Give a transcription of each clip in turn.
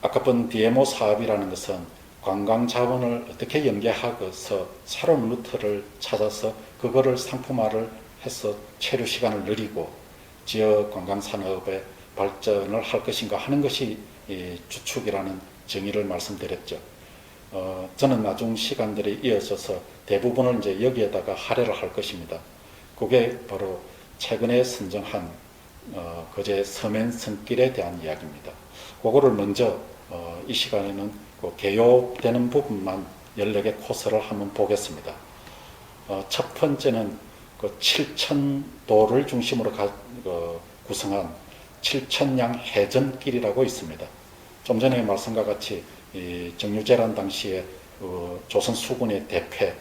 아까 본 DMO 사업이라는 것은 관광 자원을 어떻게 연계하고서 새로운 루트를 찾아서 그거를 상품화를 해서 체류 시간을 늘리고 지역 관광 산업의 발전을 할 것인가 하는 것이 주축이라는 정의를 말씀드렸죠. 저는 나중 시간들이 이어져서 대부분을 이제 여기에다가 할애를 할 것입니다. 그게 바로 최근에 선정한 거제 서면선길에 대한 이야기입니다. 그거를 먼저 이 시간에는 그 개요되는 부분만 14개 코스를 한번 보겠습니다. 첫 번째는 그 7천도를 중심으로 구성한 7천량 해전길이라고 있습니다. 좀 전에 말씀과 같이 정유재란 당시에 조선 수군의 대패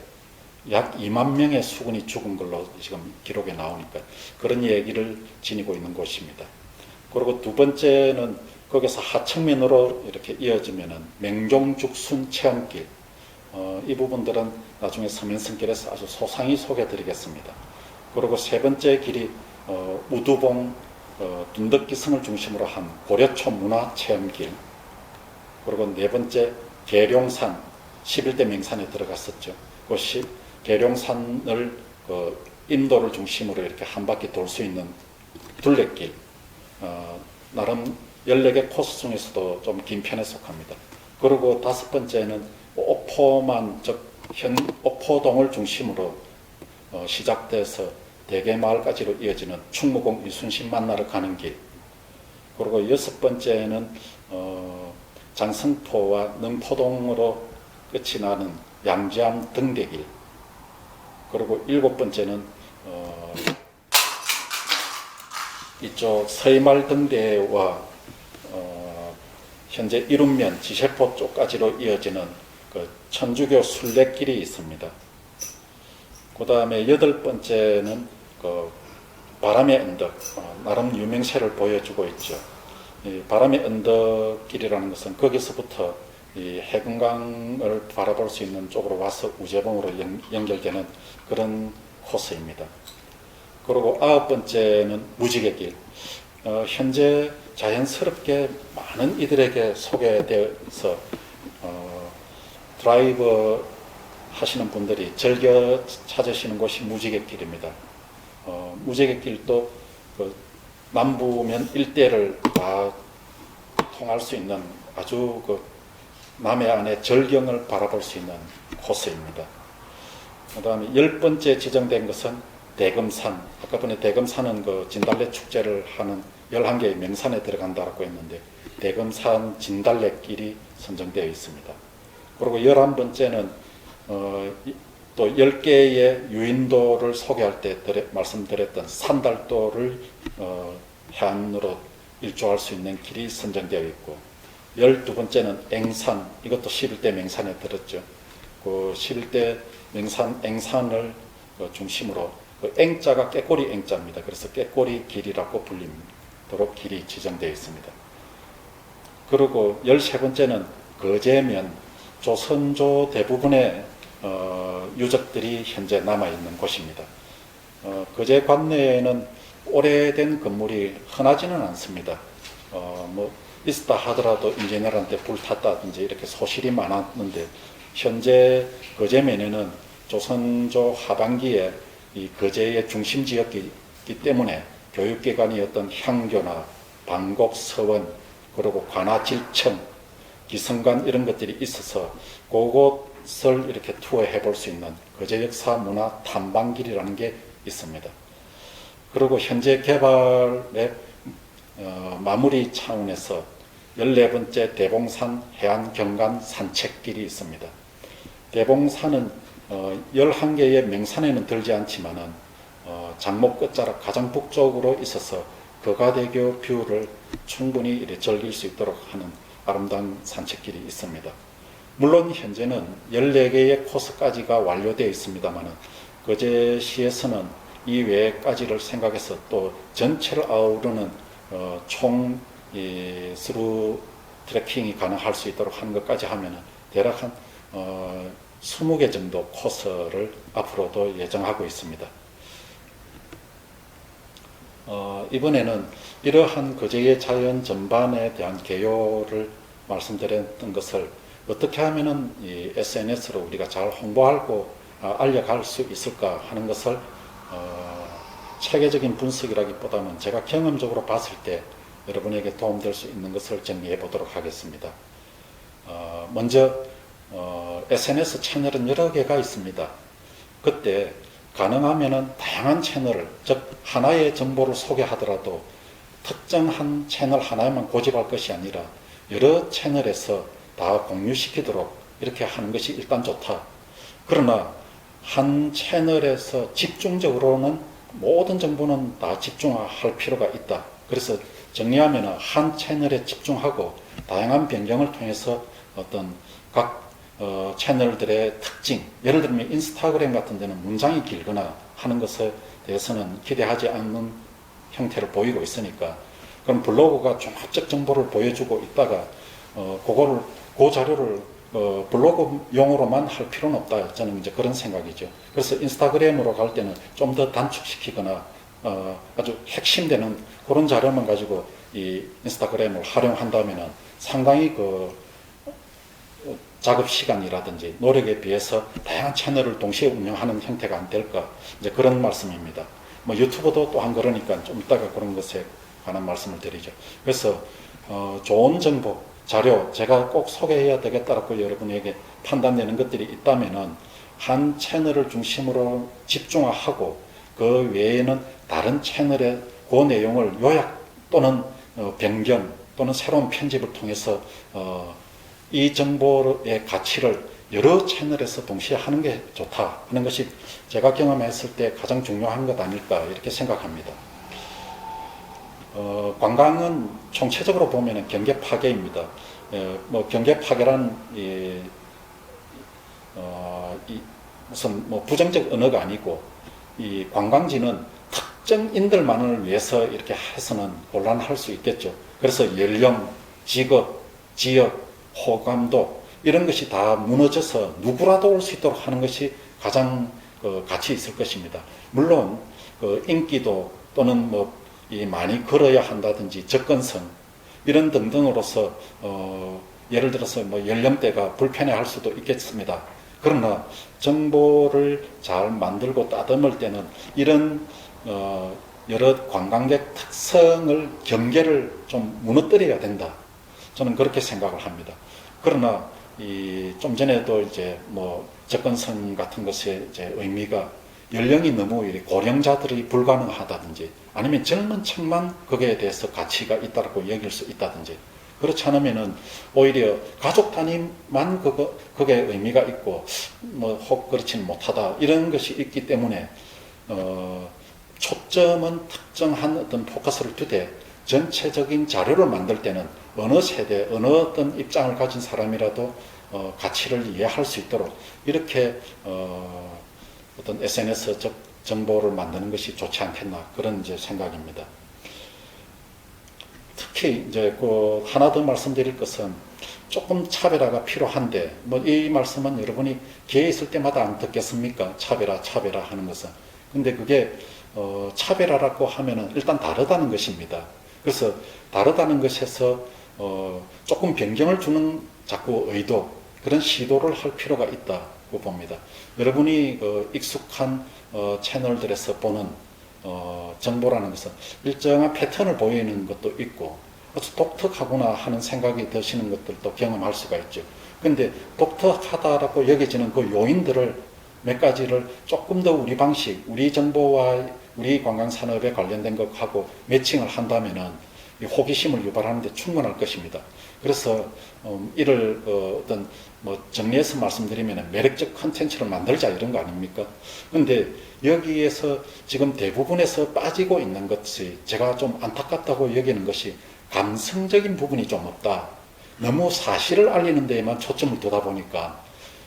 약 2만 명의 수군이 죽은 걸로 지금 기록에 나오니까 그런 얘기를 지니고 있는 곳입니다. 그리고 두 번째는 거기서 하청면으로 이렇게 이어지면은 맹종죽순 체험길, 이 부분들은 나중에 서면선길에서 아주 소상히 소개해드리겠습니다. 그리고 세 번째 길이 우두봉 둔덕기성을 중심으로 한 고려초 문화체험길, 그리고 네 번째 계룡산 11대 명산에 들어갔었죠. 그것이 계룡산을 인도를 중심으로 이렇게 한 바퀴 돌 수 있는 둘레길, 나름 14개 코스 중에서도 좀 긴 편에 속합니다. 그리고 다섯 번째는 오포만, 즉 현 오포동을 중심으로 시작돼서 대개마을까지로 이어지는 충무공 이순신 만나러 가는 길. 그리고 여섯 번째는 장성포와 능포동으로 끝이 나는 양지암 등대길. 그리고 일곱 번째는 이쪽 서해마을 등대와 현재 이룸면 지세포 쪽까지로 이어지는 그 천주교 순례길이 있습니다. 그 다음에 여덟 번째는 그 바람의 언덕, 나름 유명세를 보여주고 있죠. 이 바람의 언덕길이라는 것은 거기서부터 이 해금강을 바라볼 수 있는 쪽으로 와서 우제봉으로 연결되는 그런 코스입니다. 그리고 아홉 번째는 무지개길. 현재 자연스럽게 많은 이들에게 소개되어서 드라이브 하시는 분들이 즐겨 찾으시는 곳이 무지개길입니다. 무지개길도 그 남부면 일대를 다 통할 수 있는 아주 그 남해안의 절경을 바라볼 수 있는 코스입니다. 그 다음에 열 번째 지정된 것은 대금산. 아까 전에 대금산은 그 진달래 축제를 하는 11개의 명산에 들어간다고 했는데 대금산 진달래길이 선정되어 있습니다. 그리고 11번째는 또 10개의 유인도를 소개할 때 말씀드렸던 산달도를 해안으로 일조할 수 있는 길이 선정되어 있고 12번째는 앵산, 이것도 11대 명산에 들었죠. 그 11대 명산 앵산을 중심으로 그 앵자가 깨꼬리 앵자입니다. 그래서 깨꼬리 길이라고 불리도록 길이 지정되어 있습니다. 그리고 13번째는 거제면 조선조 대부분의 유적들이 현재 남아있는 곳입니다. 거제 관내에는 오래된 건물이 흔하지는 않습니다. 뭐 있다 하더라도 인제너한테 불탔다든지 이렇게 소실이 많았는데 현재 거제면에는 조선조 하반기에 이 거제의 중심 지역이기 때문에 교육기관이었던 향교나 방곡, 서원, 그리고 관아질청, 기성관 이런 것들이 있어서 그곳을 이렇게 투어해 볼 수 있는 거제 역사 문화 탐방길이라는 게 있습니다. 그리고 현재 개발의 마무리 차원에서 14번째 대봉산 해안 경관 산책길이 있습니다. 대봉산은 11개의 명산에는 들지 않지만은 장목 끝자락 가장 북쪽으로 있어서 거가대교 뷰를 충분히 즐길 수 있도록 하는 아름다운 산책길이 있습니다. 물론 현재는 14개의 코스까지가 완료되어 있습니다만 거제시에서는 이 외까지를 생각해서 또 전체를 아우르는 총 스루 트레킹이 가능할 수 있도록 하는 것까지 하면 대략 한 20개 정도 코스를 앞으로도 예정하고 있습니다. 이번에는 이러한 거제의 자연 전반에 대한 개요를 말씀드렸던 것을 어떻게 하면은 이 SNS로 우리가 잘 홍보하고 알려갈 수 있을까 하는 것을 체계적인 분석이라기보다는 제가 경험적으로 봤을 때 여러분에게 도움될 수 있는 것을 정리해 보도록 하겠습니다. 먼저 SNS 채널은 여러 개가 있습니다. 그때 가능하면은 다양한 채널을, 즉 하나의 정보를 소개하더라도 특정한 채널 하나에만 고집할 것이 아니라 여러 채널에서 다 공유시키도록 이렇게 하는 것이 일단 좋다. 그러나 한 채널에서 집중적으로는 모든 정보는 다 집중할 필요가 있다. 그래서 정리하면 한 채널에 집중하고 다양한 변경을 통해서 어떤 각 채널들의 특징, 예를 들면 인스타그램 같은 데는 문장이 길거나 하는 것에 대해서는 기대하지 않는 형태를 보이고 있으니까, 그럼 블로그가 종합적 정보를 보여주고 있다가 그 자료를 블로그용으로만 할 필요는 없다. 저는 이제 그런 생각이죠. 그래서 인스타그램으로 갈 때는 좀 더 단축시키거나 아주 핵심되는 그런 자료만 가지고 이 인스타그램을 활용한다면은 상당히 작업 시간이라든지 노력에 비해서 다양한 채널을 동시에 운영하는 형태가 안 될까, 이제 그런 말씀입니다. 뭐 유튜브도 또한 그러니까 좀 이따가 그런 것에 관한 말씀을 드리죠. 그래서 좋은 정보, 자료, 제가 꼭 소개해야 되겠다라고 여러분에게 판단되는 것들이 있다면은 한 채널을 중심으로 집중화하고 그 외에는 다른 채널의 그 내용을 요약 또는 변경 또는 새로운 편집을 통해서 이 정보의 가치를 여러 채널에서 동시에 하는 게 좋다 하는 것이 제가 경험했을 때 가장 중요한 것 아닐까 이렇게 생각합니다. 관광은 총체적으로 보면 경계 파괴입니다. 뭐 경계 파괴란 무슨 뭐 부정적 언어가 아니고, 이 관광지는 특정인들만을 위해서 이렇게 해서는 곤란할 수 있겠죠. 그래서 연령, 직업, 지역, 호감도 이런 것이 다 무너져서 누구라도 올 수 있도록 하는 것이 가장 가치 있을 것입니다. 물론 인기도 또는 많이 걸어야 한다든지 접근성 이런 등등으로서 예를 들어서 연령대가 불편해할 수도 있겠습니다. 그러나 정보를 잘 만들고 따듬을 때는 이런 여러 관광객 특성을 경계를 좀 무너뜨려야 된다. 저는 그렇게 생각을 합니다. 그러나 좀 전에도 이제 접근성 같은 것의 이제 의미가 연령이 너무 고령자들이 불가능하다든지 아니면 젊은 층만 거기에 대해서 가치가 있다고 여길 수 있다든지, 그렇지 않으면은 오히려 가족 단위만 그게 의미가 있고 혹 그렇지는 못하다 이런 것이 있기 때문에 초점은 특정한 어떤 포커스를 두되 전체적인 자료를 만들 때는 어느 세대, 어느 어떤 입장을 가진 사람이라도 가치를 이해할 수 있도록 이렇게 어떤 SNS적 정보를 만드는 것이 좋지 않겠나, 그런 이제 생각입니다. 특히 이제 하나 더 말씀드릴 것은 조금 차별화가 필요한데, 이 말씀은 여러분이 기회 있을 때마다 안 듣겠습니까? 차별화 하는 것은. 근데 그게 차별화라고 하면은 일단 다르다는 것입니다. 그래서 다르다는 것에서 조금 변경을 주는 자꾸 의도, 그런 시도를 할 필요가 있다고 봅니다. 여러분이 익숙한 채널들에서 보는 정보라는 것은 일정한 패턴을 보이는 것도 있고 아주 독특하구나 하는 생각이 드시는 것들도 경험할 수가 있죠. 근데 독특하다라고 여겨지는 그 요인들을 몇 가지를 조금 더 우리 방식, 우리 정보와 우리 관광산업에 관련된 것하고 매칭을 한다면은 호기심을 유발하는 데 충분할 것입니다. 그래서 이를 어떤 정리해서 말씀드리면 매력적 컨텐츠를 만들자 이런 거 아닙니까? 근데 여기에서 지금 대부분에서 빠지고 있는 것이 제가 좀 안타깝다고 여기는 것이 감성적인 부분이 좀 없다. 너무 사실을 알리는 데에만 초점을 두다 보니까,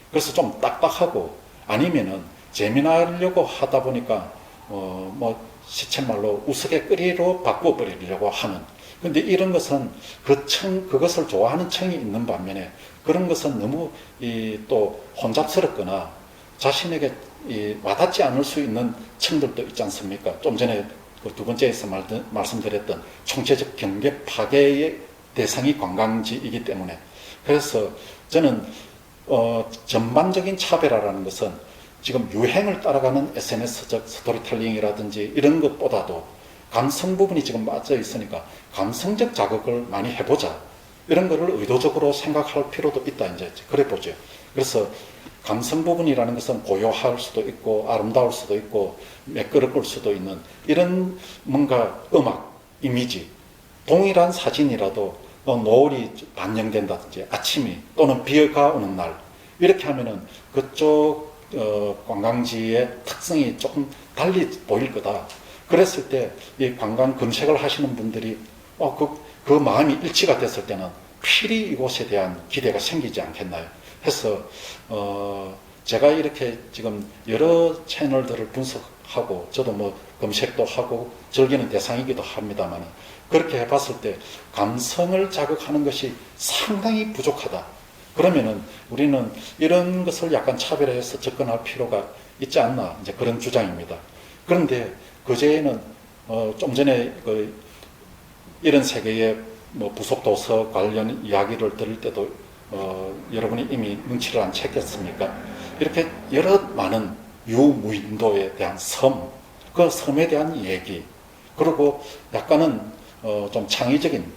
그래서 좀 딱딱하고 아니면은 재미나려고 하다 보니까 시쳇말로 우스갯거리로 바꿔버리려고 하는. 근데 이런 것은 그것을 좋아하는 층이 있는 반면에 그런 것은 너무 또 혼잡스럽거나 자신에게 와닿지 않을 수 있는 층들도 있지 않습니까? 좀 전에 그 두 번째에서 말씀드렸던 총체적 경계 파괴의 대상이 관광지이기 때문에 그래서 저는 전반적인 차별화라는 것은 지금 유행을 따라가는 SNS적 스토리텔링이라든지 이런 것보다도 감성 부분이 지금 맞져 있으니까 감성적 자극을 많이 해보자. 이런 거를 의도적으로 생각할 필요도 있다. 이제 그래 보죠. 그래서 감성 부분이라는 것은 고요할 수도 있고 아름다울 수도 있고 매끄러울 수도 있는 이런 뭔가 음악, 이미지, 동일한 사진이라도 노을이 반영된다든지 아침이 또는 비가 오는 날 이렇게 하면은 그쪽 관광지의 특성이 조금 달리 보일 거다. 그랬을 때 이 관광 검색을 하시는 분들이 그 마음이 일치가 됐을 때는 필히 이곳에 대한 기대가 생기지 않겠나요? 해서 제가 이렇게 지금 여러 채널들을 분석하고 저도 뭐 검색도 하고 즐기는 대상이기도 합니다만 그렇게 해봤을 때 감성을 자극하는 것이 상당히 부족하다. 그러면은 우리는 이런 것을 약간 차별해서 접근할 필요가 있지 않나 이제 그런 주장입니다. 그런데 그제는 좀 전에 이런 세계의 뭐 부속 도서 관련 이야기를 들을 때도 여러분이 이미 눈치를 안 챘겠습니까? 이렇게 여러 많은 유무인도에 대한 섬, 그 섬에 대한 얘기, 그리고 약간은 좀 창의적인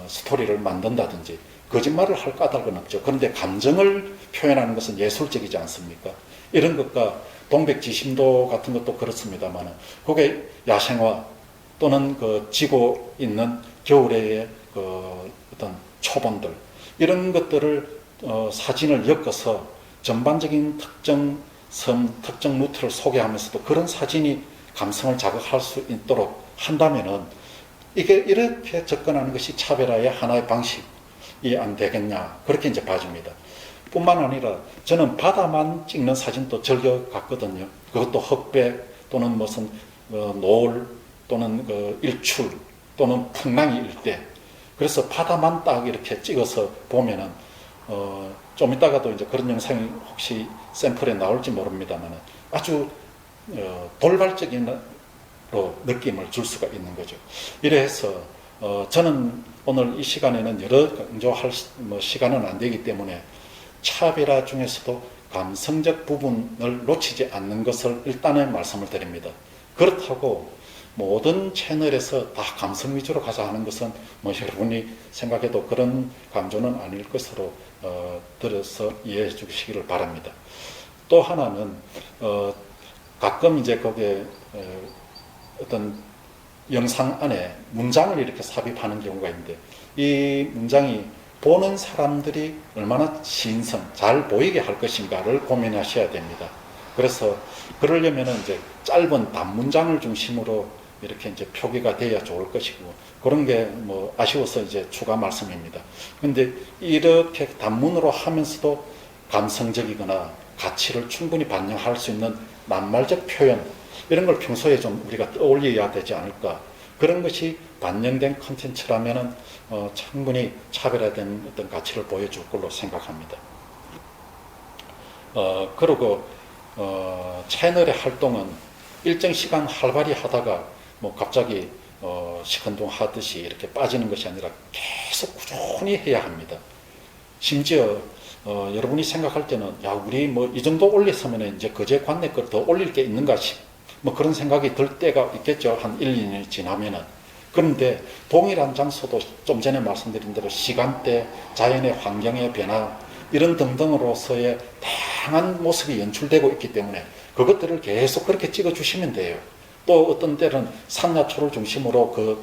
스토리를 만든다든지 거짓말을 할 까닭은 없죠. 그런데 감정을 표현하는 것은 예술적이지 않습니까? 이런 것과 동백지심도 같은 것도 그렇습니다만 그게 야생화 또는 지고 있는 겨울의 어떤 초본들 이런 것들을 사진을 엮어서 전반적인 특정 섬, 특정 루트를 소개하면서도 그런 사진이 감성을 자극할 수 있도록 한다면은 이게 이렇게 접근하는 것이 차별화의 하나의 방식이 안 되겠냐 그렇게 이제 봐집니다. 뿐만 아니라 저는 바다만 찍는 사진도 즐겨 갔거든요. 그것도 흑백 또는 무슨 노을 또는 일출 또는 풍랑이 일 때 그래서 바다만 딱 이렇게 찍어서 보면은 좀 이따가도 이제 그런 영상이 혹시 샘플에 나올지 모릅니다만 아주 돌발적인 느낌을 줄 수가 있는 거죠. 이래서 저는 오늘 이 시간에는 여러 강조할 시간은 안 되기 때문에 차별화 중에서도 감성적 부분을 놓치지 않는 것을 일단은 말씀을 드립니다. 그렇다고 모든 채널에서 다 감성 위주로 가자 하는 것은 여러분이 생각해도 그런 강조는 아닐 것으로 들어서 이해해 주시기를 바랍니다. 또 하나는 가끔 이제 거기에 어떤 영상 안에 문장을 이렇게 삽입하는 경우가 있는데 이 문장이 보는 사람들이 얼마나 신선, 잘 보이게 할 것인가를 고민하셔야 됩니다. 그래서 그러려면은 이제 짧은 단문장을 중심으로 이렇게 이제 표기가 돼야 좋을 것이고 그런 게 아쉬워서 이제 추가 말씀입니다. 근데 이렇게 단문으로 하면서도 감성적이거나 가치를 충분히 반영할 수 있는 낱말적 표현 이런 걸 평소에 좀 우리가 떠올려야 되지 않을까. 그런 것이 반영된 콘텐츠라면은 충분히 차별화된 어떤 가치를 보여줄 걸로 생각합니다. 그리고 채널의 활동은 일정 시간 활발히 하다가 갑자기 시큰둥하듯이 이렇게 빠지는 것이 아니라 계속 꾸준히 해야 합니다. 심지어 여러분이 생각할 때는 우리 이 정도 올렸으면 이제 그제 관내 걸 더 올릴 게 있는가 그런 생각이 들 때가 있겠죠. 한 1, 2년이 지나면은. 그런데 동일한 장소도 좀 전에 말씀드린 대로 시간대, 자연의 환경의 변화 이런 등등으로서의 다양한 모습이 연출되고 있기 때문에 그것들을 계속 그렇게 찍어주시면 돼요. 또 어떤 때는 산야초를 중심으로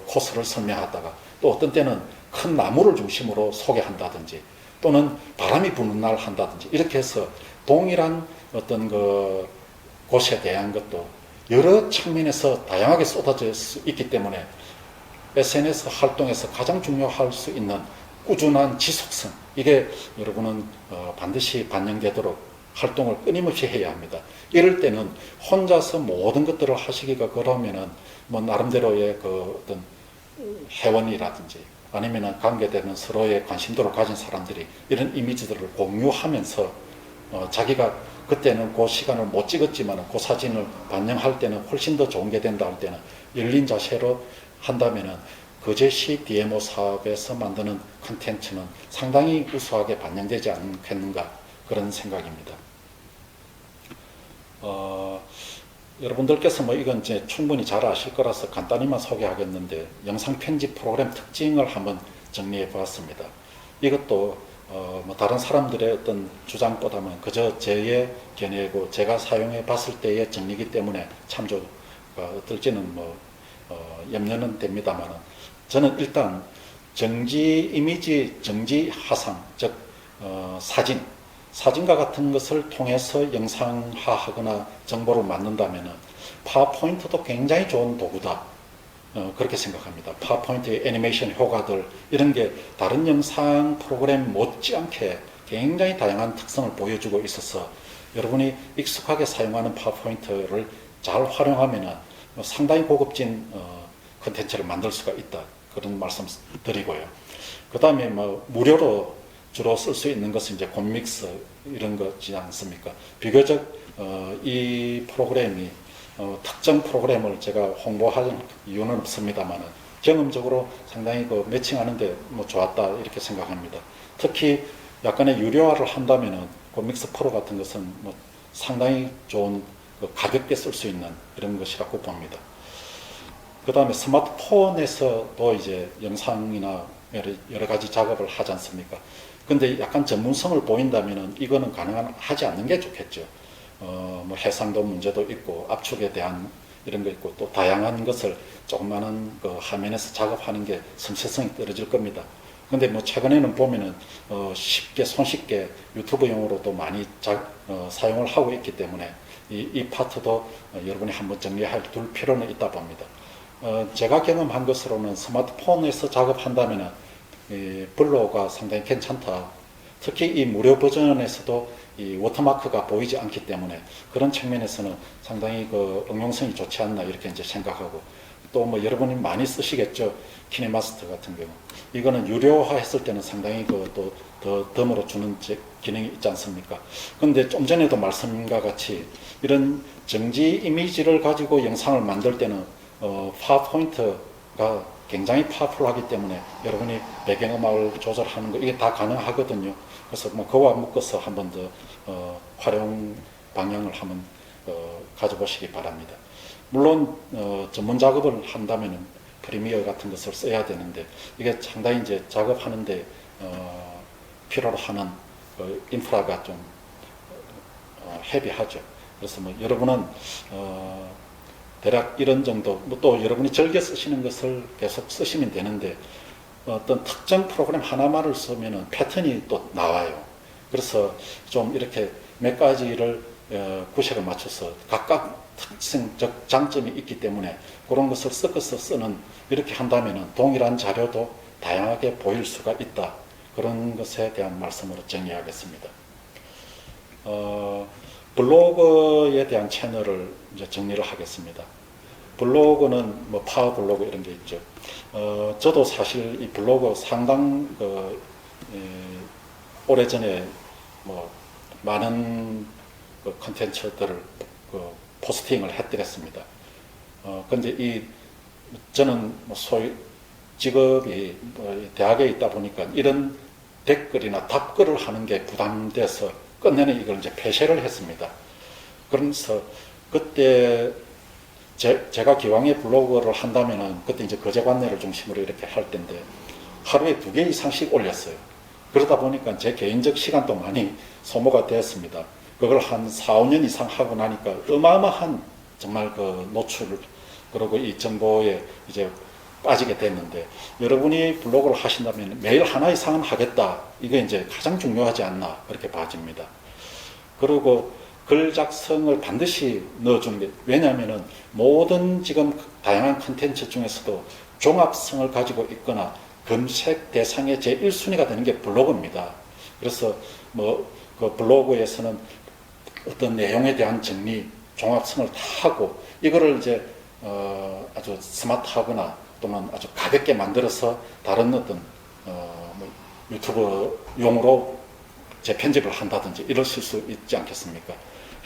코스를 설명하다가 또 어떤 때는 큰 나무를 중심으로 소개한다든지 또는 바람이 부는 날 한다든지 이렇게 해서 동일한 어떤 곳에 대한 것도 여러 측면에서 다양하게 쏟아져 있기 때문에 SNS 활동에서 가장 중요할 수 있는 꾸준한 지속성 이게 여러분은 반드시 반영되도록 활동을 끊임없이 해야 합니다. 이럴 때는 혼자서 모든 것들을 하시기가 그러면은 나름대로의 어떤 회원이라든지 아니면은 관계되는 서로의 관심도를 가진 사람들이 이런 이미지들을 공유하면서 자기가 그때는 그 시간을 못 찍었지만 그 사진을 반영할 때는 훨씬 더 좋은 게 된다 할 때는 열린 자세로 한다면은 거제시 DMO 사업에서 만드는 콘텐츠는 상당히 우수하게 반영되지 않겠는가 그런 생각입니다. 여러분들께서 뭐 이건 이제 충분히 잘 아실 거라서 간단히만 소개하겠는데 영상 편집 프로그램 특징을 한번 정리해 보았습니다. 이것도 뭐 다른 사람들의 어떤 주장보다는 그저 제의 견해고 제가 사용해 봤을 때의 정리이기 때문에 참조가 어떨지는 뭐 염려는 됩니다만 저는 일단 정지 이미지 정지 하상 즉 사진과 같은 것을 통해서 영상화하거나 정보를 만든다면 파워포인트도 굉장히 좋은 도구다. 그렇게 생각합니다. 파워포인트의 애니메이션 효과들 이런 게 다른 영상 프로그램 못지않게 굉장히 다양한 특성을 보여주고 있어서 여러분이 익숙하게 사용하는 파워포인트를 잘 활용하면 상당히 고급진 콘텐츠를 만들 수가 있다. 그런 말씀 드리고요. 그 다음에 뭐 무료로 주로 쓸 수 있는 것은 이제 곰믹스 이런 거지 않습니까? 비교적 이 프로그램이 특정 프로그램을 제가 홍보할 이유는 없습니다만 경험적으로 상당히 그 매칭하는데 뭐 좋았다 이렇게 생각합니다. 특히 약간의 유료화를 한다면은 곰믹스 프로 같은 것은 뭐 상당히 좋은 가볍게 쓸 수 있는 이런 것이라고 봅니다. 그 다음에 스마트폰에서도 이제 영상이나 여러 가지 작업을 하지 않습니까? 근데 약간 전문성을 보인다면은 이거는 가능하지 않는 게 좋겠죠. 뭐 해상도 문제도 있고 압축에 대한 이런 거 있고 또 다양한 것을 조그마한 그 화면에서 작업하는 게 섬세성이 떨어질 겁니다. 근데 뭐 최근에는 보면은 쉽게 손쉽게 유튜브용으로도 많이 사용을 하고 있기 때문에 이 파트도 여러분이 한번 정리할 둘 필요는 있다 봅니다. 제가 경험한 것으로는 스마트폰에서 작업한다면은 블로그가 상당히 괜찮다. 특히 이 무료 버전에서도 이 워터마크가 보이지 않기 때문에 그런 측면에서는 상당히 그 응용성이 좋지 않나 이렇게 이제 생각하고 또 뭐 여러분이 많이 쓰시겠죠. 키네마스터 같은 경우. 이거는 유료화 했을 때는 상당히 그 또 더 덤으로 주는 기능이 있지 않습니까? 근데 좀 전에도 말씀과 같이 이런 정지 이미지를 가지고 영상을 만들 때는 파워포인트가 굉장히 파워풀하기 때문에 여러분이 배경음악을 조절하는 거 이게 다 가능하거든요. 그래서 뭐 그와 묶어서 한 번 더 활용 방향을 한번 가져보시기 바랍니다. 물론 전문 작업을 한다면은 프리미어 같은 것을 써야 되는데 이게 상당히 이제 작업하는데 필요로 하는 인프라가 좀 헤비하죠. 그래서 뭐 여러분은 대략 이런 정도, 뭐 또 여러분이 즐겨 쓰시는 것을 계속 쓰시면 되는데 어떤 특정 프로그램 하나만을 쓰면은 패턴이 또 나와요. 그래서 좀 이렇게 몇 가지를 구색을 맞춰서 각각 특성적 장점이 있기 때문에 그런 것을 섞어서 쓰는 이렇게 한다면은 동일한 자료도 다양하게 보일 수가 있다. 그런 것에 대한 말씀으로 정리하겠습니다. 블로그에 대한 채널을 이제 정리를 하겠습니다. 블로그는 뭐 파워 블로그 이런 게 있죠. 저도 사실 이 블로그 상당 오래전에 뭐 많은 컨텐츠들을 포스팅을 해드렸습니다. 근데 저는 뭐 소위 직업이 대학에 있다 보니까 이런 댓글이나 답글을 하는 게 부담돼서 끝내는 이걸 이제 폐쇄를 했습니다. 그래서 그때 제가 기왕에 블로그를 한다면은 그때 이제 거제관내를 중심으로 이렇게 할 텐데 하루에 2개 이상씩 올렸어요. 그러다 보니까 제 개인적 시간도 많이 소모가 되었습니다. 그걸 한 4, 5년 이상 하고 나니까 어마어마한 정말 그 노출 그리고 이 정보에 이제 빠지게 됐는데 여러분이 블로그를 하신다면 매일 하나 이상은 하겠다. 이게 이제 가장 중요하지 않나 그렇게 봐집니다. 그리고 글 작성을 반드시 넣어주는 게 왜냐하면은 모든 지금 다양한 컨텐츠 중에서도 종합성을 가지고 있거나 검색 대상의 제1순위가 되는 게 블로그입니다. 그래서 뭐 그 블로그에서는 어떤 내용에 대한 정리, 종합성을 다 하고 이거를 이제 아주 스마트하거나 또는 아주 가볍게 만들어서 다른 어떤 뭐 유튜브용으로 재편집을 한다든지 이러실 수 있지 않겠습니까?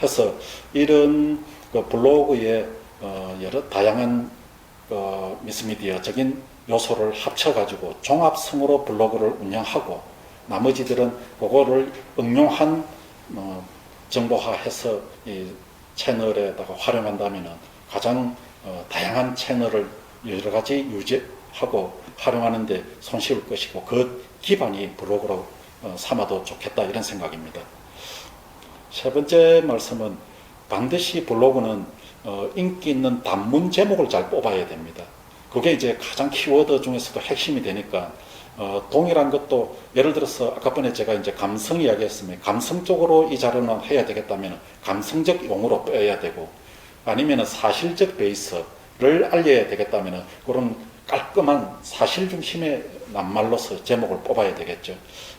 해서 이런 그 블로그에 여러 다양한 미스미디어적인 요소를 합쳐가지고 종합성으로 블로그를 운영하고 나머지들은 그거를 응용한 정보화해서 이 채널에다가 활용한다면 가장 다양한 채널을 여러 가지 유지하고 활용하는데 손쉬울 것이고 그 기반이 블로그로 삼아도 좋겠다 이런 생각입니다. 세 번째 말씀은 반드시 블로그는 인기 있는 단문 제목을 잘 뽑아야 됩니다. 그게 이제 가장 키워드 중에서도 핵심이 되니까 동일한 것도 예를 들어서 아까 전에 제가 이제 감성 이야기했으면 감성적으로 이 자료는 해야 되겠다면 감성적 용어로 빼야 되고 아니면 사실적 베이스를 알려야 되겠다면 그런 깔끔한 사실 중심의 낱말로서 제목을 뽑아야 되겠죠.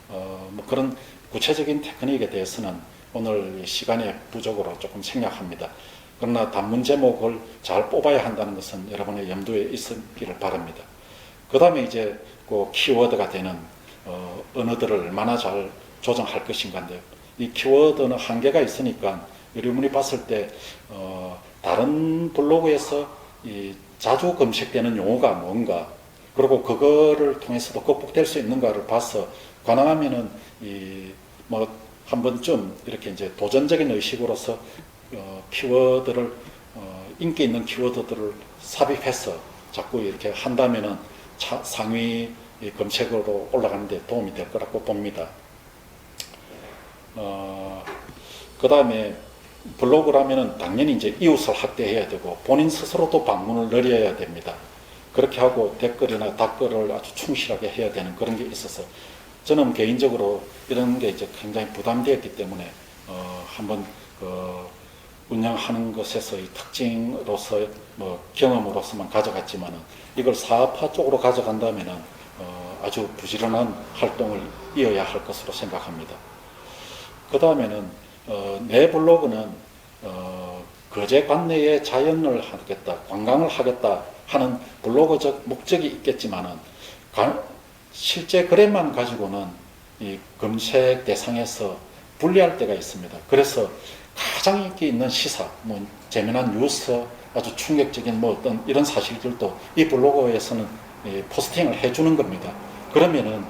뭐 그런 구체적인 테크닉에 대해서는 오늘 시간의 부족으로 조금 생략합니다. 그러나 단문 제목을 잘 뽑아야 한다는 것은 여러분의 염두에 있기를 바랍니다. 그 다음에 이제 그 키워드가 되는 언어들을 얼마나 잘 조정할 것인가인데요. 이 키워드는 한계가 있으니까 여러분이 봤을 때 다른 블로그에서 자주 검색되는 용어가 뭔가 그리고 그거를 통해서도 극복될 수 있는가를 봐서 가능하면은 뭐 한 번쯤 이렇게 이제 도전적인 의식으로서 키워드를 인기 있는 키워드들을 삽입해서 자꾸 이렇게 한다면은 상위 검색으로 올라가는 데 도움이 될 거라고 봅니다. 그 다음에 블로그라면은 당연히 이제 이웃을 확대해야 되고 본인 스스로도 방문을 늘려야 됩니다. 그렇게 하고 댓글이나 답글을 아주 충실하게 해야 되는 그런 게 있어서 저는 개인적으로 이런 게 이제 굉장히 부담되었기 때문에 한번 운영하는 것에서의 특징으로서 뭐 경험으로서만 가져갔지만은 이걸 사업화 쪽으로 가져간다면은 아주 부지런한 활동을 이어야 할 것으로 생각합니다. 그 다음에는 내 블로그는 거제 관내에 자연을 하겠다, 관광을 하겠다 하는 블로그적 목적이 있겠지만은 실제 글에만 가지고는 이 검색 대상에서 분리할 때가 있습니다. 그래서 가장 인기 있는 시사, 뭐 재미난 뉴스, 아주 충격적인 뭐 어떤 이런 사실들도 이 블로그에서는 포스팅을 해주는 겁니다. 그러면은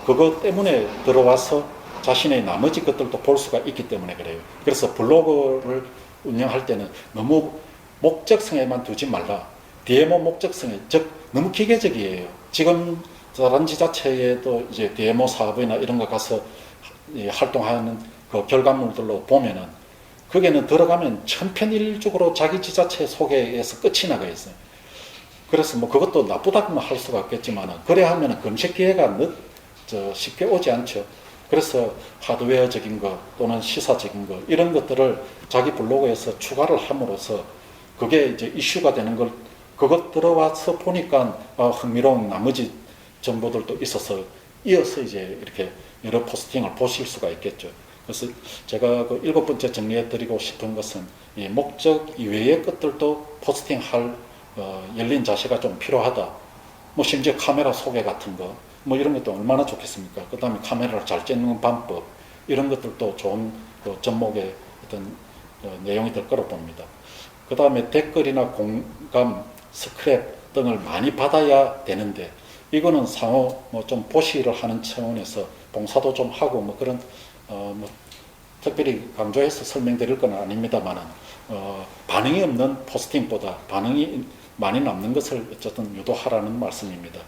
그것 때문에 들어와서 자신의 나머지 것들도 볼 수가 있기 때문에 그래요. 그래서 블로그를 운영할 때는 너무 목적성에만 두지 말라. DMO 목적성에, 즉 너무 기계적이에요. 지금 다른 지자체에도 이제 DMO 사업이나 이런 거 가서 활동하는 그 결과물들로 보면은 거기에는 들어가면 천편일률적으로 자기 지자체 소개에서 끝이 나가 있어요. 그래서 뭐 그것도 나쁘다고는 할 수가 없겠지만은 그래 하면은 검색 기회가 쉽게 오지 않죠. 그래서 하드웨어적인 거 또는 시사적인 거 이런 것들을 자기 블로그에서 추가를 함으로써 그게 이제 이슈가 되는 걸 그것 들어와서 보니까 흥미로운 나머지 정보들도 있어서 이어서 이제 이렇게 여러 포스팅을 보실 수가 있겠죠. 그래서 제가 그 7번째 정리해 드리고 싶은 것은 이 목적 이외의 것들도 포스팅할 열린 자세가 좀 필요하다. 뭐 심지어 카메라 소개 같은 거 뭐 이런 것도 얼마나 좋겠습니까? 그 다음에 카메라를 잘 찍는 방법 이런 것들도 좋은 그 접목의 어떤 내용이 될 거로 봅니다. 그 다음에 댓글이나 공감, 스크랩 등을 많이 받아야 되는데 이거는 상호 뭐 좀 보시를 하는 차원에서 봉사도 좀 하고 뭐 그런 뭐 특별히 강조해서 설명드릴 건 아닙니다만은 반응이 없는 포스팅보다 반응이 많이 남는 것을 어쨌든 유도하라는 말씀입니다.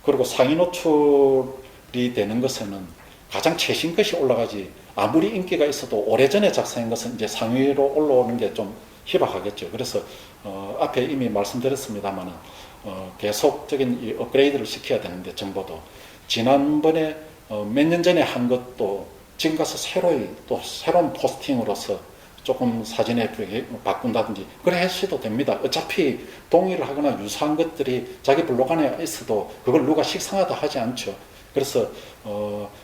그리고 상위 노출이 되는 것에는 가장 최신 것이 올라가지 아무리 인기가 있어도 오래전에 작성한 것은 이제 상위로 올라오는 게 좀 희박하겠죠. 그래서 앞에 이미 말씀드렸습니다만은 계속적인 이 업그레이드를 시켜야 되는데 정보도 지난번에 몇 년 전에 한 것도 지금 가서 새로운 포스팅으로서 조금 사진에 바꾼다든지 그래 하셔도 됩니다. 어차피 동의를 하거나 유사한 것들이 자기 블로그 안에 있어도 그걸 누가 식상하다 하지 않죠. 그래서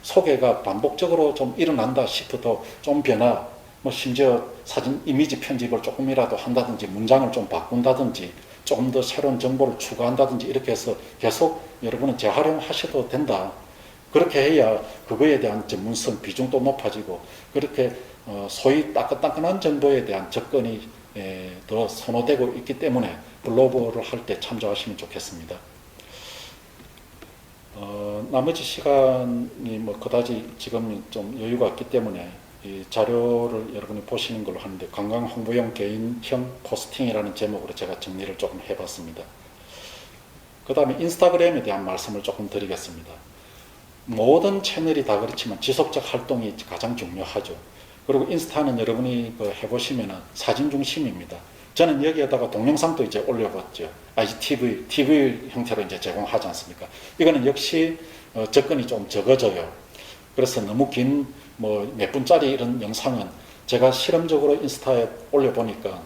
소개가 반복적으로 좀 일어난다 싶어도 좀 변화, 뭐 심지어 사진 이미지 편집을 조금이라도 한다든지 문장을 좀 바꾼다든지 조금 더 새로운 정보를 추가한다든지 이렇게 해서 계속 여러분은 재활용하셔도 된다. 그렇게 해야 그거에 대한 전문성 비중도 높아지고 그렇게 소위 따끈따끈한 정보에 대한 접근이 더 선호되고 있기 때문에 블로그를 할 때 참조하시면 좋겠습니다. 나머지 시간이 뭐 그다지 지금 좀 여유가 없기 때문에 이 자료를 여러분이 보시는 걸로 하는데, 관광 홍보용 개인형 포스팅이라는 제목으로 제가 정리를 조금 해봤습니다. 그 다음에 인스타그램에 대한 말씀을 조금 드리겠습니다. 모든 채널이 다 그렇지만 지속적 활동이 가장 중요하죠. 그리고 인스타는 여러분이 해보시면은 사진 중심입니다. 저는 여기에다가 동영상도 이제 올려봤죠. IGTV, TV 형태로 이제 제공하지 않습니까? 이거는 역시 접근이 좀 적어져요. 그래서 너무 긴 뭐 몇 분짜리 이런 영상은 제가 실험적으로 인스타에 올려보니까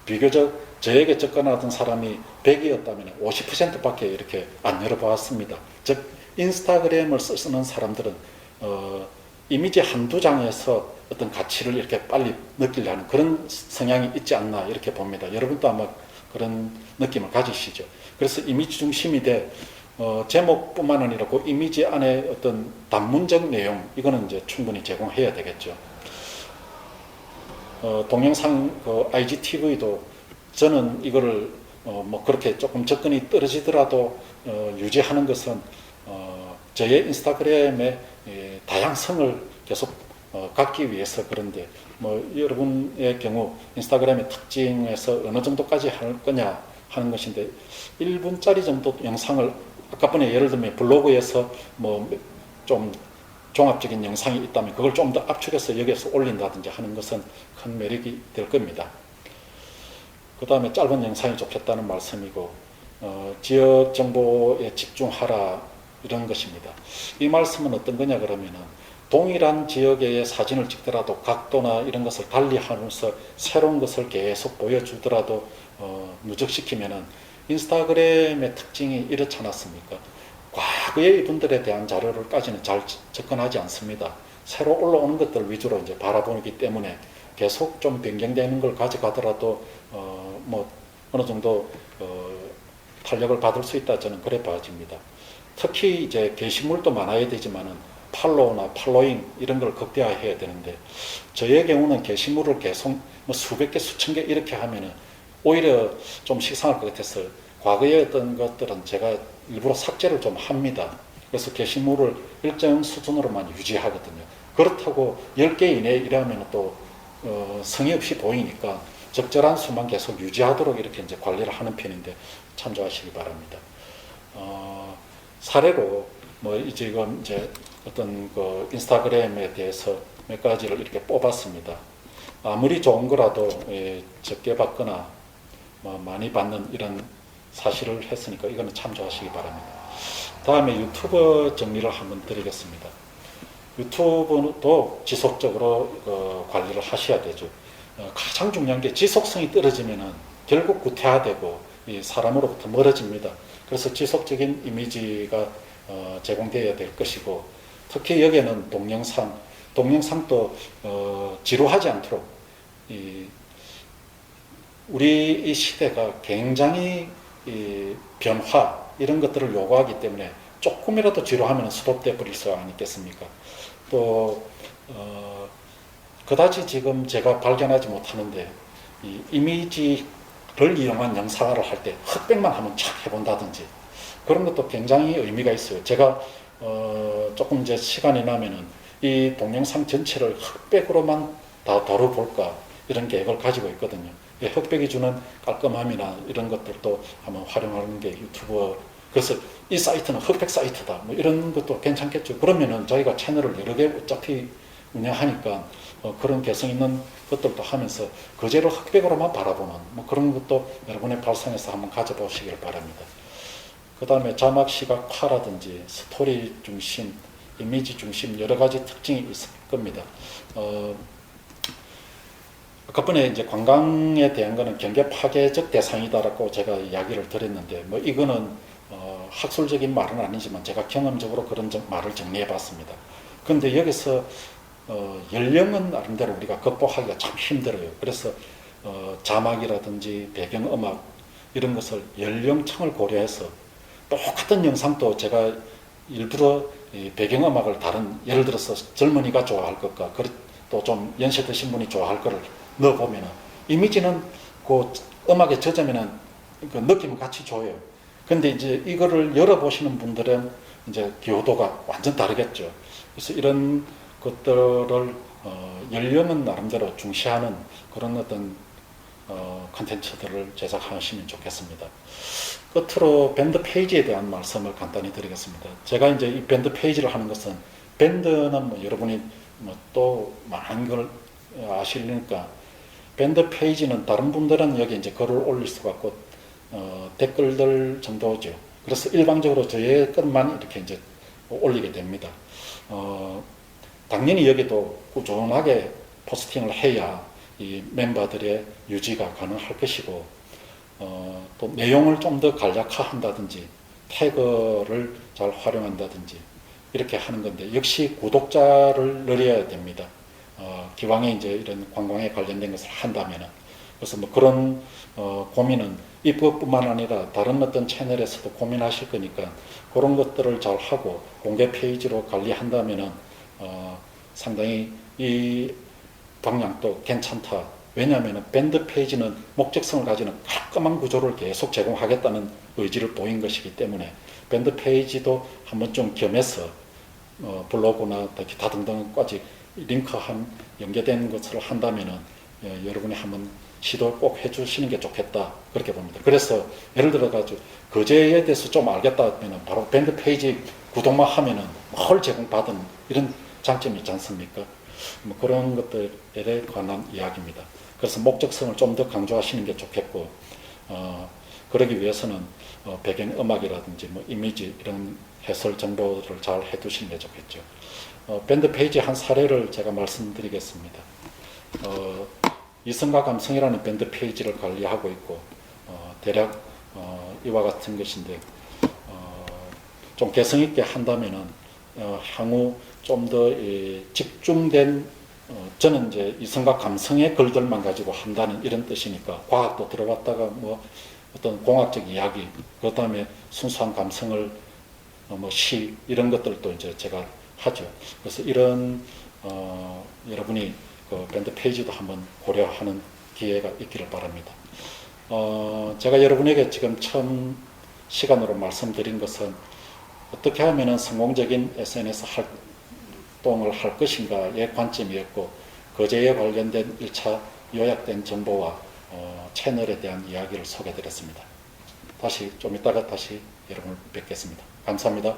비교적 저에게 접근하던 사람이 100이었다면 50%밖에 이렇게 안 열어봤습니다. 즉 인스타그램을 쓰는 사람들은 이미지 한두 장에서 어떤 가치를 이렇게 빨리 느끼려는 그런 성향이 있지 않나 이렇게 봅니다. 여러분도 아마 그런 느낌을 가지시죠. 그래서 이미지 중심이 돼 제목뿐만 아니라 그 이미지 안에 어떤 단문적 내용, 이거는 이제 충분히 제공해야 되겠죠. 동영상 IGTV도 저는 이거를 뭐 그렇게 조금 접근이 떨어지더라도 유지하는 것은 저의 인스타그램의 다양성을 계속 갖기 위해서. 그런데 뭐 여러분의 경우 인스타그램의 특징에서 어느 정도까지 할 거냐 하는 것인데, 1분짜리 정도 영상을 아까 전에 예를 들면 블로그에서 뭐 좀 종합적인 영상이 있다면 그걸 좀 더 압축해서 여기에서 올린다든지 하는 것은 큰 매력이 될 겁니다. 그 다음에 짧은 영상이 좋겠다는 말씀이고, 지역 정보에 집중하라 이런 것입니다. 이 말씀은 어떤 거냐 그러면은, 동일한 지역의 사진을 찍더라도 각도나 이런 것을 달리 하면서 새로운 것을 계속 보여주더라도 누적시키면은, 인스타그램의 특징이 이렇지 않았습니까? 과거의 이분들에 대한 자료를까지는 잘 접근하지 않습니다. 새로 올라오는 것들 위주로 이제 바라보기 때문에 계속 좀 변경되는 걸 가져가더라도 뭐 어느 정도 탄력을 받을 수 있다, 저는 그래 봐집니다. 특히 이제 게시물도 많아야 되지만은 팔로우나 팔로잉 이런 걸 극대화해야 되는데, 저의 경우는 게시물을 계속 뭐 수백 개, 수천 개 이렇게 하면은 오히려 좀 식상할 것 같아서 과거의 어떤 것들은 제가 일부러 삭제를 좀 합니다. 그래서 게시물을 일정 수준으로만 유지하거든요. 그렇다고 10개 이내 이러면 또 성의 없이 보이니까 적절한 수만 계속 유지하도록 이렇게 이제 관리를 하는 편인데 참조하시기 바랍니다. 사례로 뭐 지금 이제 어떤 그 인스타그램에 대해서 몇 가지를 이렇게 뽑았습니다. 아무리 좋은 거라도 적게 받거나 뭐 많이 받는 이런 사실을 했으니까 이거는 참조하시기 바랍니다. 다음에 유튜브 정리를 한번 드리겠습니다. 유튜브도 지속적으로 관리를 하셔야 되죠. 가장 중요한 게 지속성이 떨어지면은 결국 구태화되고 사람으로부터 멀어집니다. 그래서 지속적인 이미지가 제공되어야 될 것이고, 특히 여기에는 동영상도 지루하지 않도록, 우리 이 시대가 굉장히 변화 이런 것들을 요구하기 때문에 조금이라도 지루하면 스톱돼 버릴 수 아니겠습니까? 또 그다지 지금 제가 발견하지 못하는데, 이 이미지를 이용한 영상화를 할 때 흑백만 한번 착 해본다든지 그런 것도 굉장히 의미가 있어요. 제가 조금 이제 시간이 나면은 이 동영상 전체를 흑백으로만 다 다뤄볼까 이런 계획을 가지고 있거든요. 흑백이 주는 깔끔함이나 이런 것들도 한번 활용하는 게 유튜버, 그래서 이 사이트는 흑백 사이트다 뭐 이런 것도 괜찮겠죠. 그러면은 저희가 채널을 여러 개 어차피 운영하니까 그런 개성 있는 것들도 하면서 그제로 흑백으로만 바라보는 뭐 그런 것도 여러분의 발상에서 한번 가져보시길 바랍니다. 그 다음에 자막 시각화라든지 스토리 중심, 이미지 중심 여러 가지 특징이 있을 겁니다. 아까 전에 이제 관광에 대한 거는 경계 파괴적 대상이다라고 제가 이야기를 드렸는데, 뭐 이거는 학술적인 말은 아니지만 제가 경험적으로 그런 말을 정리해 봤습니다. 그런데 여기서 연령은 나름대로 우리가 극복하기가 참 힘들어요. 그래서 자막이라든지 배경음악 이런 것을 연령층을 고려해서, 똑같은 영상도 제가 일부러 배경음악을 다른, 예를 들어서 젊은이가 좋아할 것과 또 좀 연세 드신 분이 좋아할 거를 넣어보면 이미지는 그 음악에 젖으면 그 느낌은 같이 줘요. 근데 이제 이거를 열어보시는 분들은 이제 기호도가 완전 다르겠죠. 그래서 이런 것들을 열려는 나름대로 중시하는 그런 어떤 컨텐츠들을 제작하시면 좋겠습니다. 끝으로 밴드 페이지에 대한 말씀을 간단히 드리겠습니다. 제가 이제 이 밴드 페이지를 하는 것은 밴드는 뭐 여러분이 뭐 또 많은 걸 아시니까 밴드 페이지는 다른 분들은 여기 이제 글을 올릴 수가 없고 댓글들 정도죠. 그래서 일방적으로 저의 것만 이렇게 이제 올리게 됩니다. 당연히 여기도 꾸준하게 포스팅을 해야 이 멤버들의 유지가 가능할 것이고 또 내용을 좀 더 간략화한다든지 태그를 잘 활용한다든지 이렇게 하는 건데 역시 구독자를 늘려야 됩니다. 기왕에 이제 이런 관광에 관련된 것을 한다면은 그래서 뭐 그런 고민은 이것뿐만 아니라 다른 어떤 채널에서도 고민하실 거니까 그런 것들을 잘 하고 공개 페이지로 관리한다면은 상당히 이 방향도 괜찮다. 왜냐하면 밴드 페이지는 목적성을 가지는 깔끔한 구조를 계속 제공하겠다는 의지를 보인 것이기 때문에 밴드 페이지도 한번 좀 겸해서 블로그나 기타 등등까지 링크한 연계된 것을 한다면은 여러분이 한번 시도 꼭 해주시는 게 좋겠다 그렇게 봅니다. 그래서 예를 들어 가지고 거제에 대해서 좀 알겠다 하면은 바로 밴드 페이지 구독만 하면은 헐 제공받은 이런 장점이 있지 않습니까? 뭐 그런 것들에 관한 이야기입니다. 그래서 목적성을 좀 더 강조하시는 게 좋겠고 그러기 위해서는 배경음악이라든지 뭐 이미지 이런 해설 정보를 잘 해두시는 게 좋겠죠. 밴드 페이지 한 사례를 제가 말씀드리겠습니다. 이성과 감성이라는 밴드 페이지를 관리하고 있고 대략 이와 같은 것인데 좀 개성 있게 한다면은 향후 좀 더 집중된 저는 이제 이성과 감성의 글들만 가지고 한다는 이런 뜻이니까 과학도 들어갔다가 뭐 어떤 공학적 이야기 그 다음에 순수한 감성을 뭐 시 이런 것들도 이제 제가 하죠. 그래서 이런 여러분이 그 밴드 페이지도 한번 고려하는 기회가 있기를 바랍니다. 제가 여러분에게 지금 처음 시간으로 말씀드린 것은 어떻게 하면 성공적인 SNS 활동을 할 것인가의 관점이었고 거제에 관련된 1차 요약된 정보와 채널에 대한 이야기를 소개드렸습니다. 다시 좀 이따가 다시 여러분을 뵙겠습니다. 감사합니다.